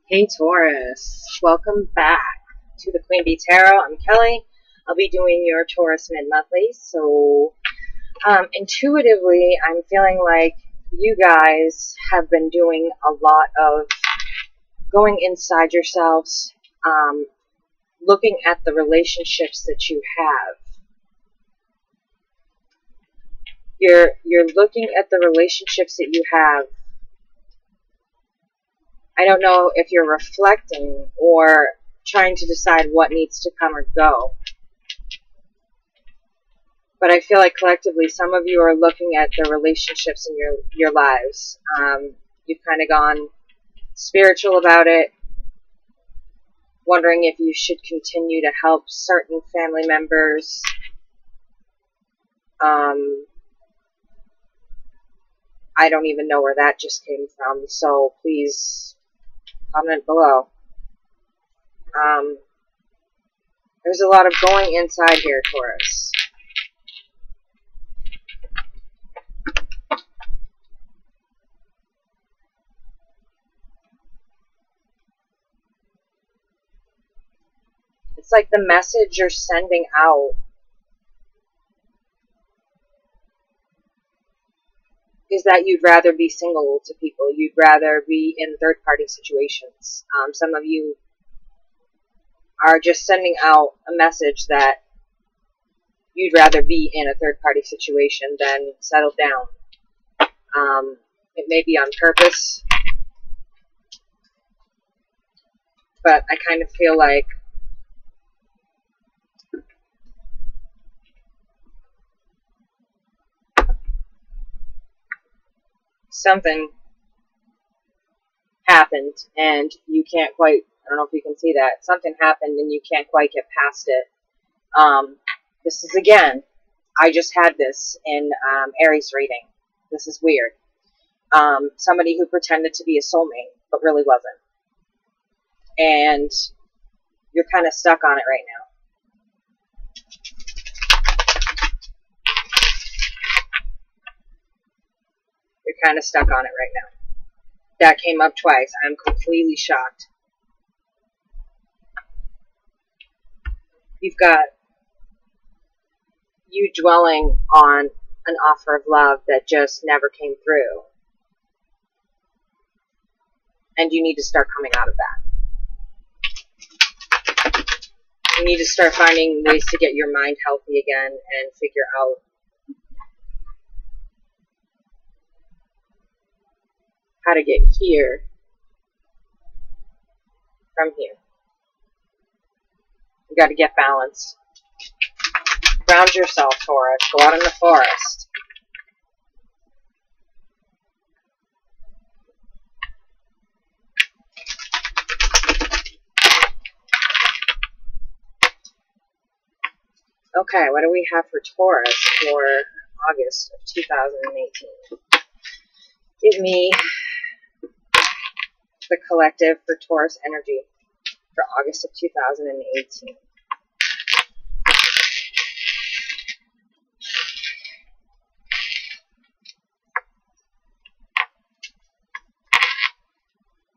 Hey Taurus, welcome back to the Queen Bee Tarot. I'm Kelly. I'll be doing your Taurus mid-monthly. So intuitively, I'm feeling like you guys have been doing a lot of going inside yourselves, looking at the relationships that you have. You're looking at the relationships that you have. I don't know if you're reflecting or trying to decide what needs to come or go. But I feel like collectively some of you are looking at the relationships in your lives. You've kind of gone spiritual about it, wondering if you should continue to help certain family members. I don't even know where that just came from, so please comment below. There's a lot of going inside here, Taurus. It's like the message you're sending out is that you'd rather be single to people. You'd rather be in third-party situations. Some of you are just sending out a message that you'd rather be in a third-party situation than settle down. It may be on purpose, but I kind of feel like something happened and you can't quite, I don't know if you can see that, something happened and you can't quite get past it. This is, again, I just had this in Aries reading. This is weird. Somebody who pretended to be a soulmate, but really wasn't. And you're kind of stuck on it right now. You're kind of stuck on it right now. That came up twice. I'm completely shocked. You've got you dwelling on an offer of love that just never came through. And you need to start coming out of that. You need to start finding ways to get your mind healthy again and figure out how to get here from here. You got to get balanced. Ground yourself, Taurus. Go out in the forest. Okay, what do we have for Taurus for August of 2018? Give me the collective for Taurus energy for August of 2018.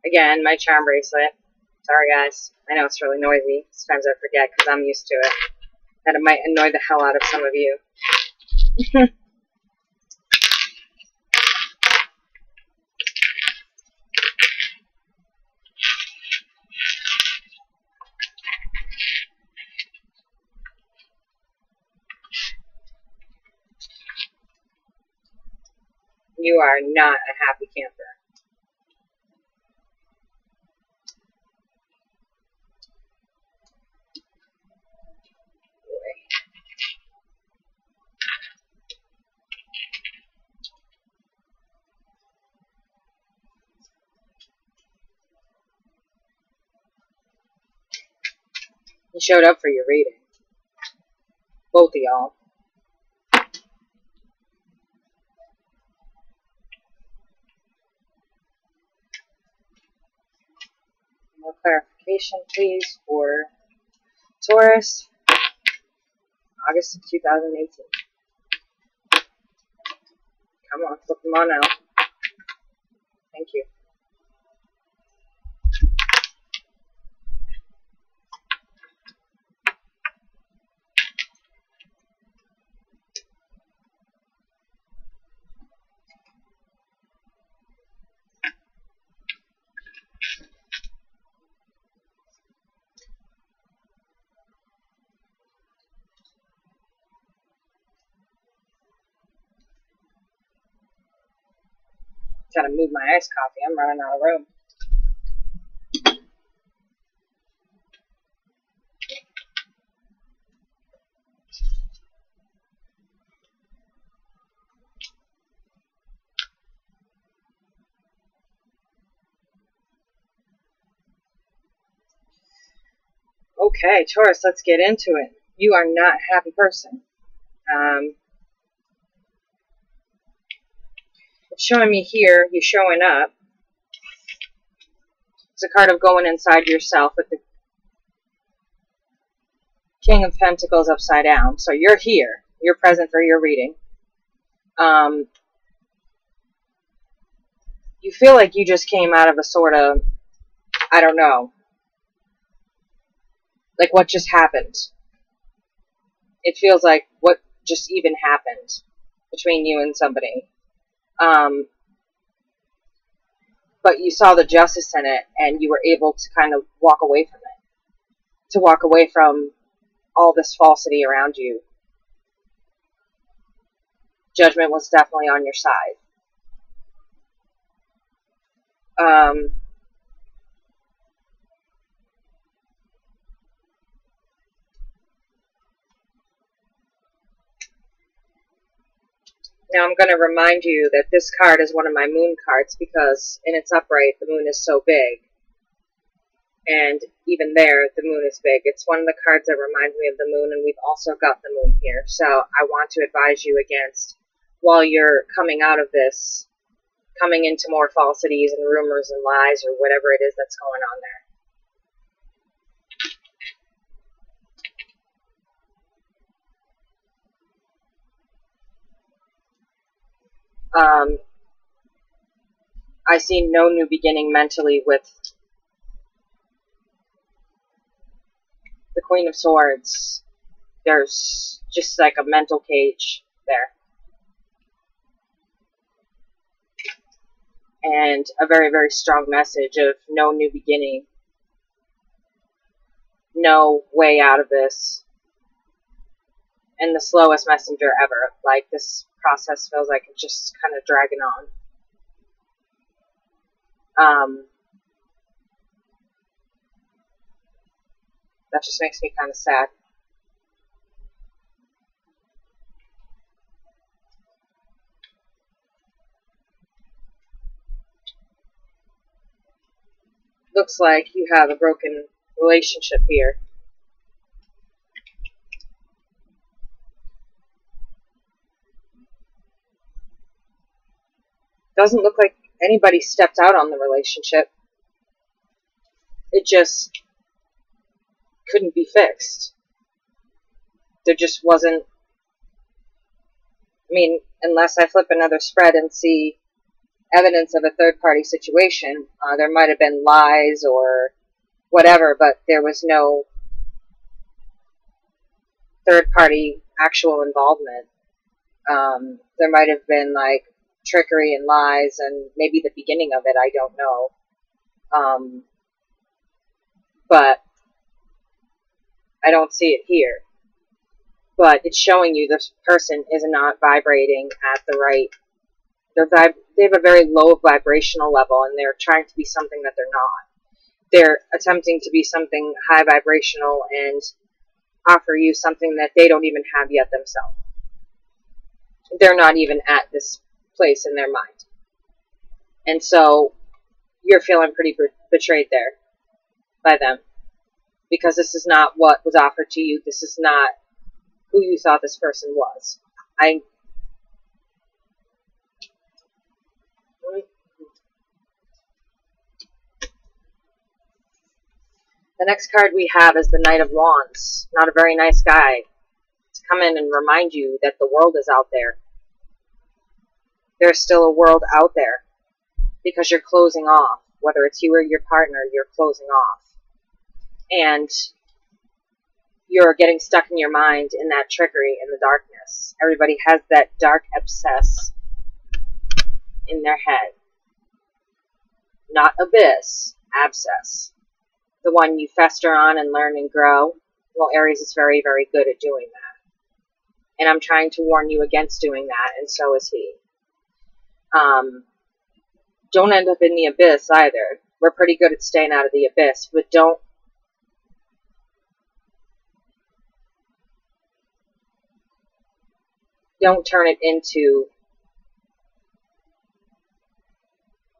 Again, my charm bracelet. Sorry guys, I know it's really noisy. Sometimes I forget because I'm used to it. That it might annoy the hell out of some of you. You are not a happy camper. You showed up for your reading. Both of y'all. More clarification, please, for Taurus, August of 2018. Come on, flip them on out. Thank you. Gotta move my iced coffee. I'm running out of room. Okay, Taurus, let's get into it. You are not a happy person. It's showing me here, you showing up. It's a card of going inside yourself with the King of Pentacles upside down. So you're here. You're present for your reading. You feel like you just came out of a sort of, I don't know, like what just happened. It feels like what just even happened between you and somebody. But you saw the justice in it, and you were able to kind of walk away from it. To walk away from all this falsity around you. Judgment was definitely on your side. Now I'm going to remind you that this card is one of my moon cards because in its upright, the moon is so big. And even there, the moon is big. It's one of the cards that reminds me of the moon, and we've also got the moon here. So I want to advise you against, while you're coming out of this, coming into more falsities and rumors and lies or whatever it is that's going on there. I see no new beginning mentally with the Queen of Swords. There's just like a mental cage there. And a very, very strong message of no new beginning. No way out of this. And the slowest messenger ever. Like, this process feels like it's just kind of dragging on. That just makes me kind of sad. Looks like you have a broken relationship here. Doesn't look like anybody stepped out on the relationship. It just couldn't be fixed. There just wasn't, I mean, unless I flip another spread and see evidence of a third-party situation, there might have been lies or whatever, but there was no third-party actual involvement. There might have been, like, trickery and lies, and maybe the beginning of it, I don't know. But I don't see it here. But it's showing you this person is not vibrating at the right, they have a very low vibrational level, and they're trying to be something that they're not. They're attempting to be something high vibrational and offer you something that they don't even have yet themselves. They're not even at this place in their mind. And so you're feeling pretty betrayed there by them. Because this is not what was offered to you. This is not who you thought this person was. The next card we have is the Knight of Wands. Not a very nice guy. To come in and remind you that the world is out there. There's still a world out there. Because you're closing off. Whether it's you or your partner, you're closing off. And you're getting stuck in your mind in that trickery in the darkness. Everybody has that dark abscess in their head. Not abyss, abscess. The one you fester on and learn and grow. Well, Aries is very, very good at doing that. And I'm trying to warn you against doing that, and so is he. Don't end up in the abyss either. We're pretty good at staying out of the abyss, but don't turn it into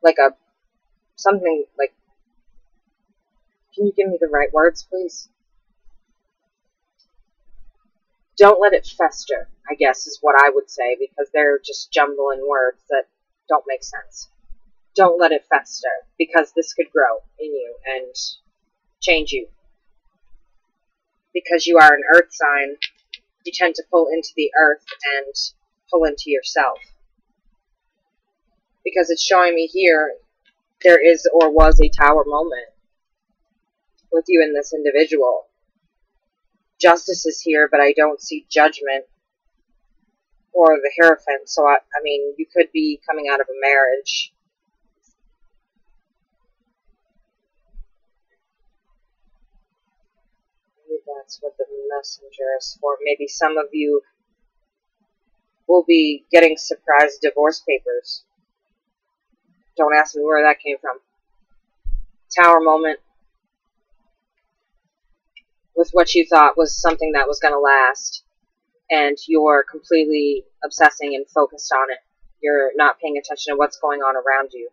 like a something like, can you give me the right words, please? Don't let it fester, I guess is what I would say, because they're just jumbling words that don't make sense. Don't let it fester, because this could grow in you and change you. Because you are an earth sign, you tend to pull into the earth and pull into yourself. Because it's showing me here, there is or was a tower moment with you and this individual. Justice is here, but I don't see judgment or the Hierophant. So, I mean, you could be coming out of a marriage. Maybe that's what the messenger is for. Maybe some of you will be getting surprise divorce papers. Don't ask me where that came from. Tower moment with what you thought was something that was going to last, and you're completely obsessing and focused on it. You're not paying attention to what's going on around you.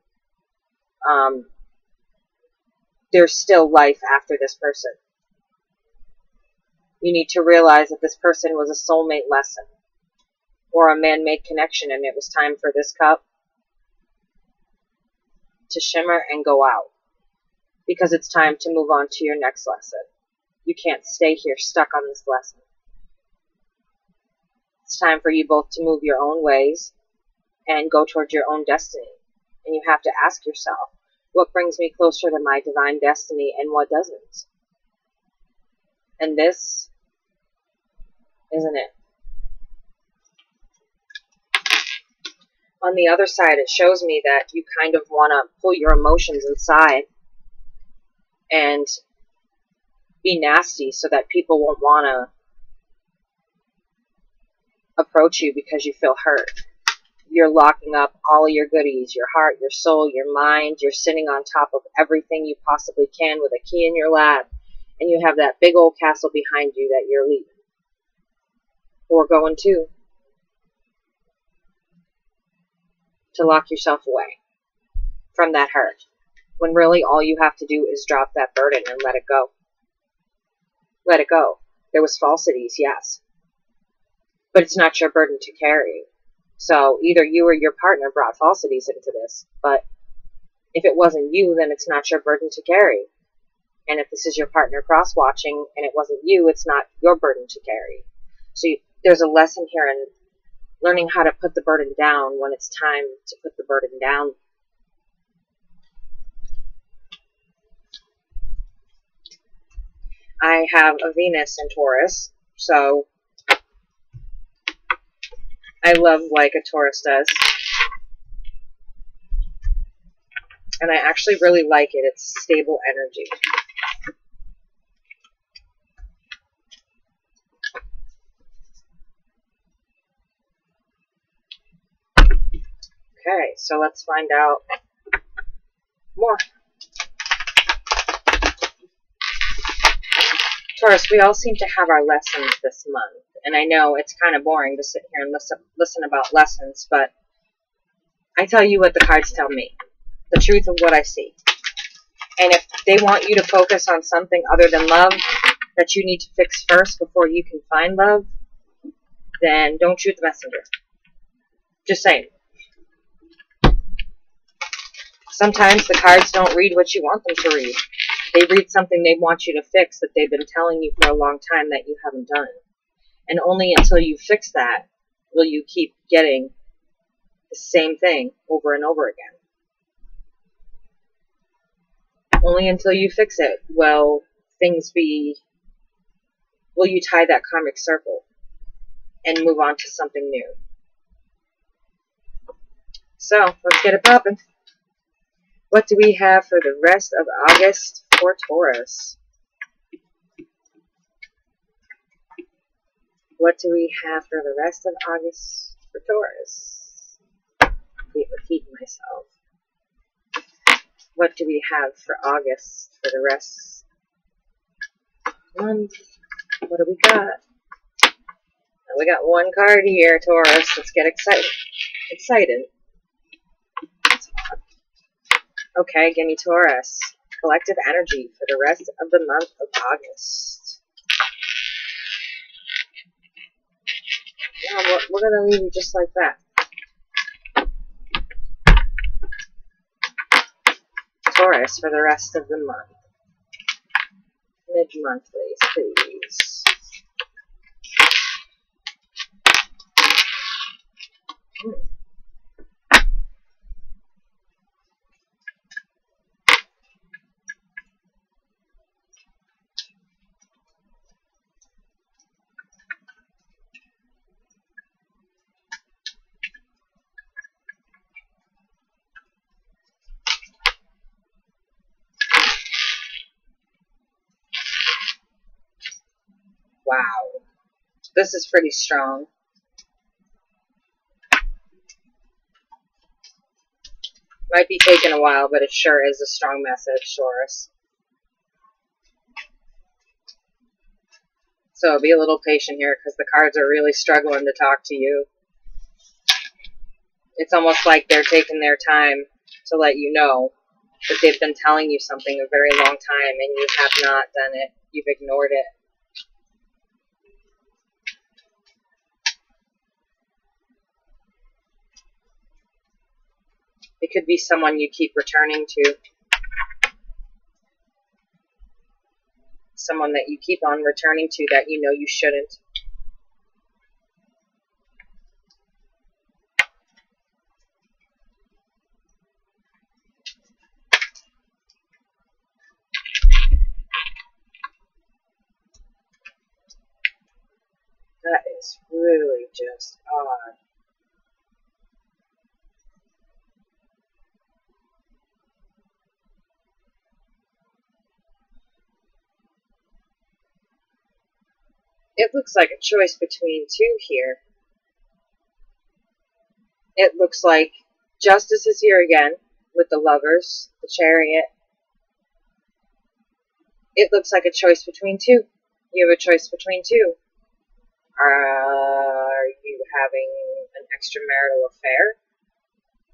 There's still life after this person. You need to realize that this person was a soulmate lesson or a man-made connection, and it was time for this cup to shimmer and go out, because it's time to move on to your next lesson. You can't stay here stuck on this lesson. It's time for you both to move your own ways and go towards your own destiny. And you have to ask yourself, what brings me closer to my divine destiny and what doesn't? And this isn't it. On the other side, it shows me that you kind of want to pull your emotions inside and be nasty so that people won't want to approach you because you feel hurt. You're locking up all of your goodies, your heart, your soul, your mind. You're sitting on top of everything you possibly can with a key in your lap, and you have that big old castle behind you that you're leaving or going to lock yourself away from that hurt, when really all you have to do is drop that burden and let it go. Let it go. There was falsities, yes, but it's not your burden to carry. So either you or your partner brought falsities into this, but if it wasn't you, then it's not your burden to carry. And if this is your partner cross-watching and it wasn't you, it's not your burden to carry. So there's a lesson here in learning how to put the burden down when it's time to put the burden down. I have a Venus in Taurus, so I love like a Taurus does. And I actually really like it. It's stable energy. Okay, so let's find out more. Taurus, we all seem to have our lessons this month. And I know it's kind of boring to sit here and listen about lessons, but I tell you what the cards tell me. The truth of what I see. And if they want you to focus on something other than love that you need to fix first before you can find love, then don't shoot the messenger. Just saying. Sometimes the cards don't read what you want them to read. They read something they want you to fix that they've been telling you for a long time that you haven't done. And only until you fix that will you keep getting the same thing over and over again. Only until you fix it will you tie that karmic circle and move on to something new. So, let's get it popping. What do we have for the rest of August for Taurus? What do we have for the rest of August for Taurus? I keep repeating myself. What do we have for August for the rest of the month? What do we got? We got one card here, Taurus. Let's get excited. Okay, give me Taurus. Collective energy for the rest of the month of August. Yeah, we're going to leave you just like that. Taurus for the rest of the month. Mid-monthlies, please. Wow. This is pretty strong. Might be taking a while, but it sure is a strong message, Taurus. So be a little patient here because the cards are really struggling to talk to you. It's almost like they're taking their time to let you know that they've been telling you something a very long time and you have not done it. You've ignored it. It could be someone you keep returning to. Someone that you keep on returning to that you know you shouldn't. That is really just odd. It looks like a choice between two here. It looks like Justice is here again with the Lovers, the Chariot. It looks like a choice between two. You have a choice between two. Are you having an extramarital affair?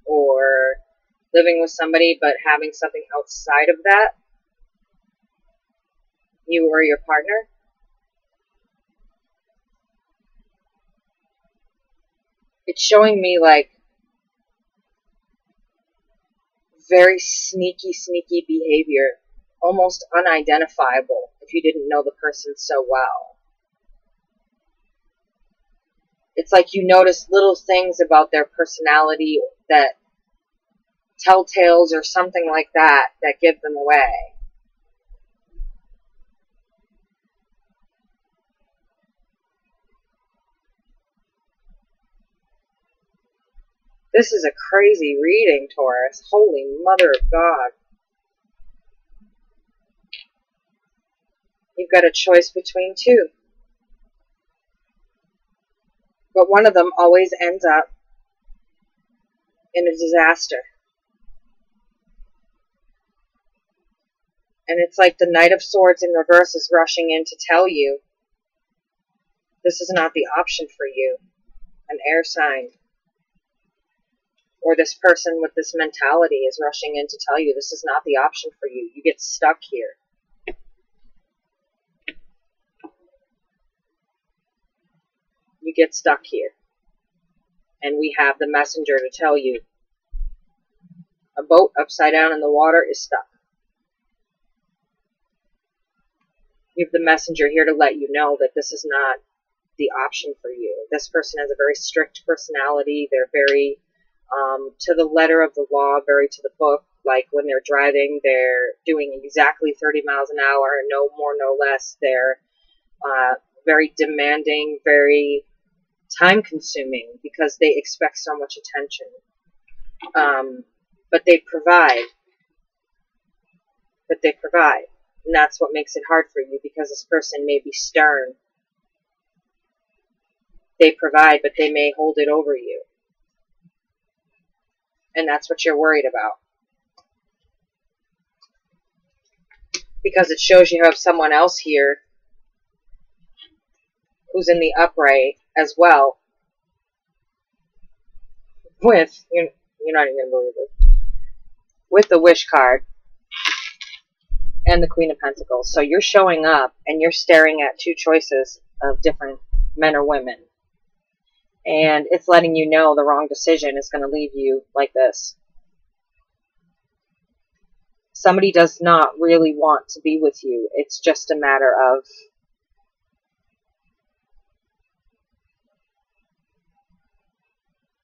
Or living with somebody but having something outside of that? You or your partner? It's showing me like very sneaky behavior, almost unidentifiable if you didn't know the person so well. It's like you notice little things about their personality that telltales or something like that that give them away. This is a crazy reading, Taurus. Holy Mother of God. You've got a choice between two. But one of them always ends up in a disaster. And it's like the Knight of Swords in reverse is rushing in to tell you this is not the option for you. An air sign. Or this person with this mentality is rushing in to tell you this is not the option for you. You get stuck here. You get stuck here. And we have the messenger to tell you a boat upside down in the water is stuck. You have the messenger here to let you know that this is not the option for you. This person has a very strict personality. They're very to the letter of the law, very to the book. Like when they're driving, they're doing exactly 30 miles an hour, no more, no less. They're very demanding, very time-consuming because they expect so much attention. But they provide. And that's what makes it hard for you because this person may be stern. They provide, but they may hold it over you. And that's what you're worried about. because it shows you have someone else here who's in the upright as well with, you're not even going to believe it, with the Wish card and the Queen of Pentacles. So you're showing up and you're staring at two choices of different men or women. And it's letting you know the wrong decision is going to leave you like this. Somebody does not really want to be with you. It's just a matter of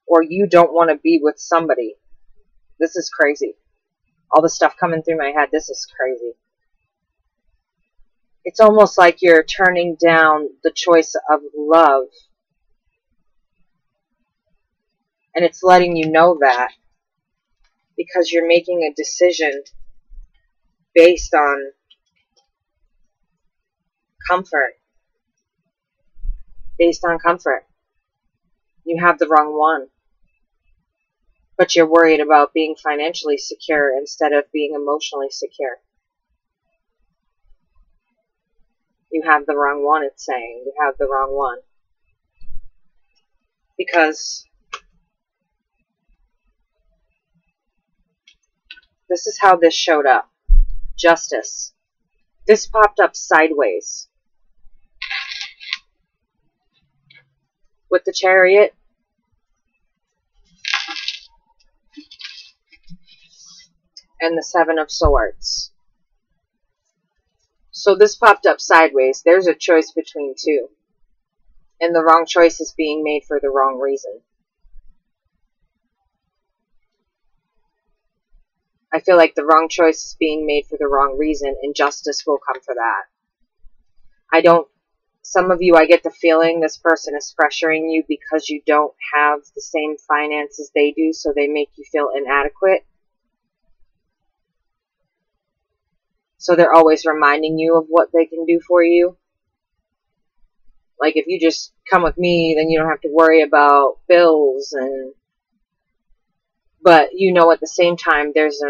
or you don't want to be with somebody. This is crazy. All the stuff coming through my head, this is crazy. It's almost like you're turning down the choice of love. And it's letting you know that because you're making a decision based on comfort. Based on comfort. You have the wrong one. But you're worried about being financially secure instead of being emotionally secure. You have the wrong one, it's saying. You have the wrong one. Because this is how this showed up. Justice. This popped up sideways. With the Chariot. And the Seven of Swords. So this popped up sideways. There's a choice between two. And the wrong choice is being made for the wrong reason. I feel like the wrong choice is being made for the wrong reason, and justice will come for that. Some of you, I get the feeling this person is pressuring you because you don't have the same finances they do, so they make you feel inadequate. So they're always reminding you of what they can do for you. Like, if you just come with me, then you don't have to worry about bills. But you know at the same time there's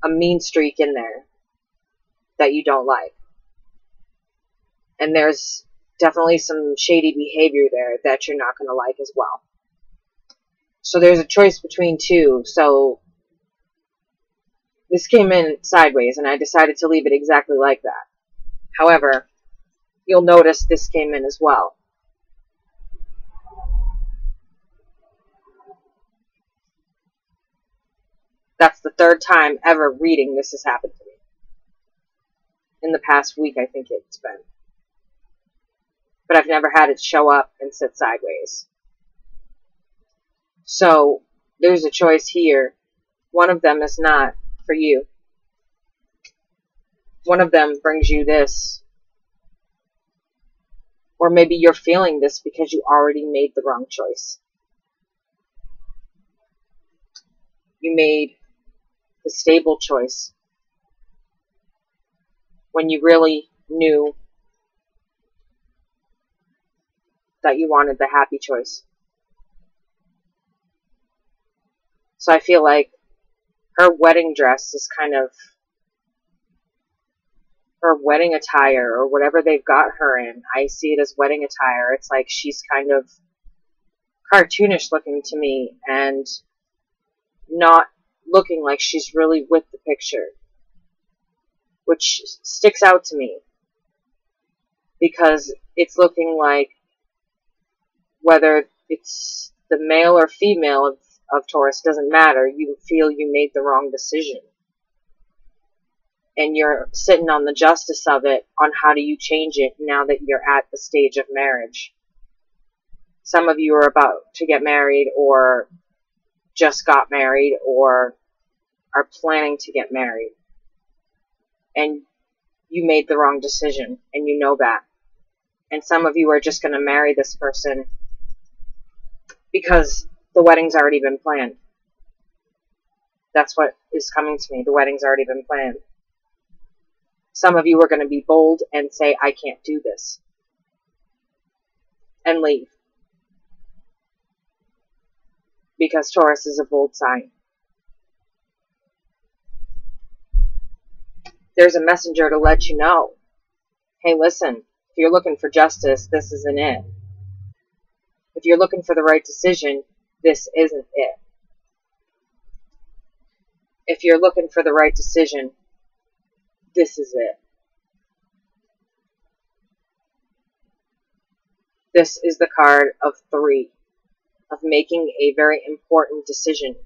a mean streak in there that you don't like. And there's definitely some shady behavior there that you're not going to like as well. So there's a choice between two. So this came in sideways, and I decided to leave it exactly like that. However, you'll notice this came in as well. That's the third time ever reading this has happened to me. In the past week, I think it's been. But I've never had it show up and sit sideways. So, there's a choice here. One of them is not for you. One of them brings you this. Or maybe you're feeling this because you already made the wrong choice. You made the stable choice when you really knew that you wanted the happy choice. So I feel like her wedding dress is kind of her wedding attire, or whatever they've got her in. I see it as wedding attire. It's like she's kind of cartoonish looking to me and not looking like she's really with the picture, which sticks out to me because it's looking like, whether it's the male or female of Taurus, doesn't matter. You feel you made the wrong decision. And you're sitting on the justice of it, on how do you change it now that you're at the stage of marriage. Some of you are about to get married, or just got married, or are planning to get married. And you made the wrong decision, and you know that. And some of you are just going to marry this person because the wedding's already been planned. That's what is coming to me. The wedding's already been planned. Some of you are going to be bold and say, I can't do this. And leave. Because Taurus is a bold sign. there's a messenger to let you know, hey, listen, if you're looking for justice, this isn't it. If you're looking for the right decision, this isn't it. If you're looking for the right decision, this is it. This is the card of 3, of making a very important decision.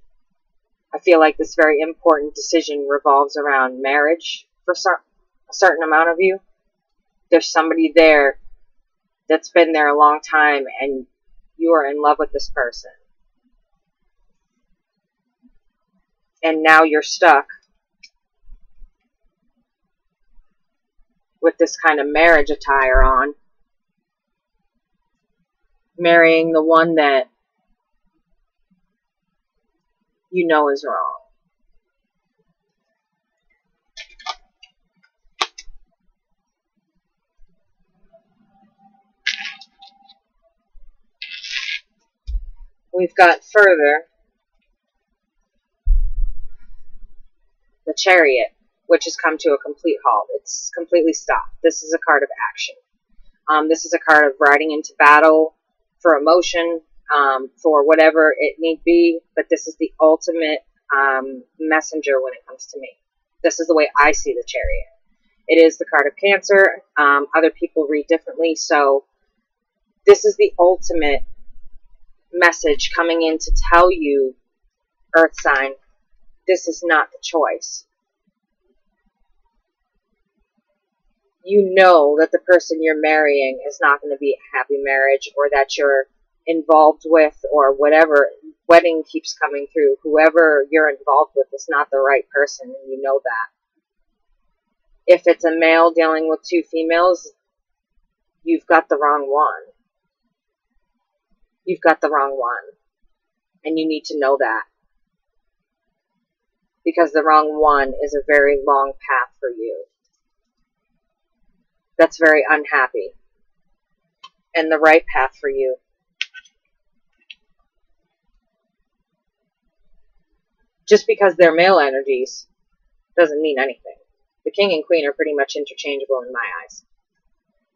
I feel like this very important decision revolves around marriage for a certain amount of you. There's somebody there that's been there a long time and you are in love with this person. And now you're stuck with this kind of marriage attire on, marrying the one that you know is wrong. We've got further the Chariot, which has come to a complete halt. It's completely stopped. This is a card of action. This is a card of riding into battle for emotion, for whatever it need be, but this is the ultimate messenger when it comes to me. This is the way I see the Chariot. It is the card of Cancer. Other people read differently, so this is the ultimate message coming in to tell you, Earth sign, this is not the choice. You know that the person you're marrying is not going to be a happy marriage, or that you're involved with, or whatever. Wedding keeps coming through. Whoever you're involved with is not the right person, and you know that. If it's a male dealing with 2 females, you've got the wrong one. You've got the wrong one. And you need to know that. Because the wrong one is a very long path for you. That's very unhappy. And the right path for you. Just because they're male energies doesn't mean anything. The King and Queen are pretty much interchangeable in my eyes.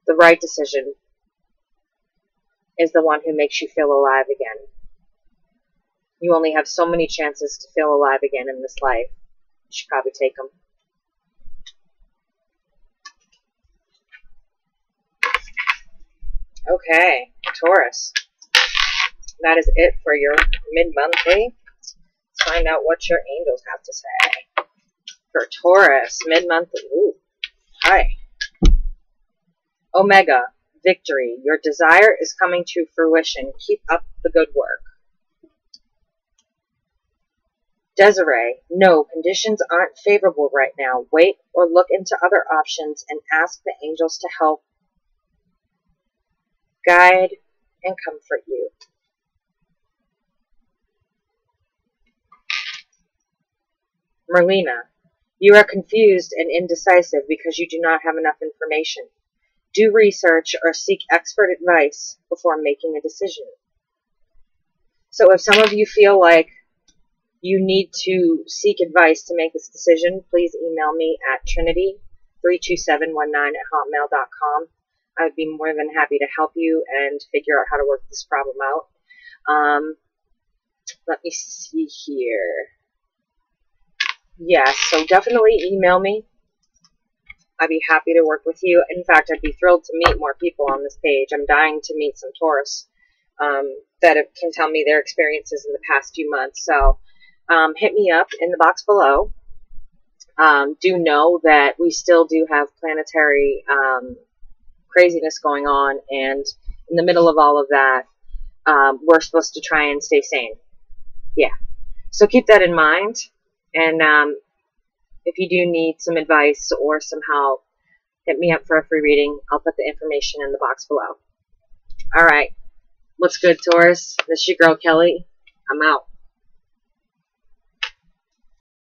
The right decision is the one who makes you feel alive again. You only have so many chances to feel alive again in this life. You should probably take them. Okay, Taurus. That is it for your mid-monthly. Let's find out what your angels have to say. For Taurus, mid-monthly. Ooh, hi. Omega, victory. Your desire is coming to fruition. Keep up the good work. Desiree, no, conditions aren't favorable right now. Wait or look into other options and ask the angels to help, guide, and comfort you. Merlina, you are confused and indecisive because you do not have enough information. Do research or seek expert advice before making a decision. So if some of you feel like you need to seek advice to make this decision, please email me at trinity32719@hotmail.com. I would be more than happy to help you and figure out how to work this problem out. Let me see here. Yes, so definitely email me. I'd be happy to work with you. In fact, I'd be thrilled to meet more people on this page. I'm dying to meet some Taurus that can tell me their experiences in the past few months. So hit me up in the box below. Do know that we still do have planetary craziness going on, and in the middle of all of that, we're supposed to try and stay sane. Yeah. So keep that in mind. And if you do need some advice or some help, hit me up for a free reading. I'll put the information in the box below. All right. What's good, Taurus? This is your girl, Kelly. I'm out.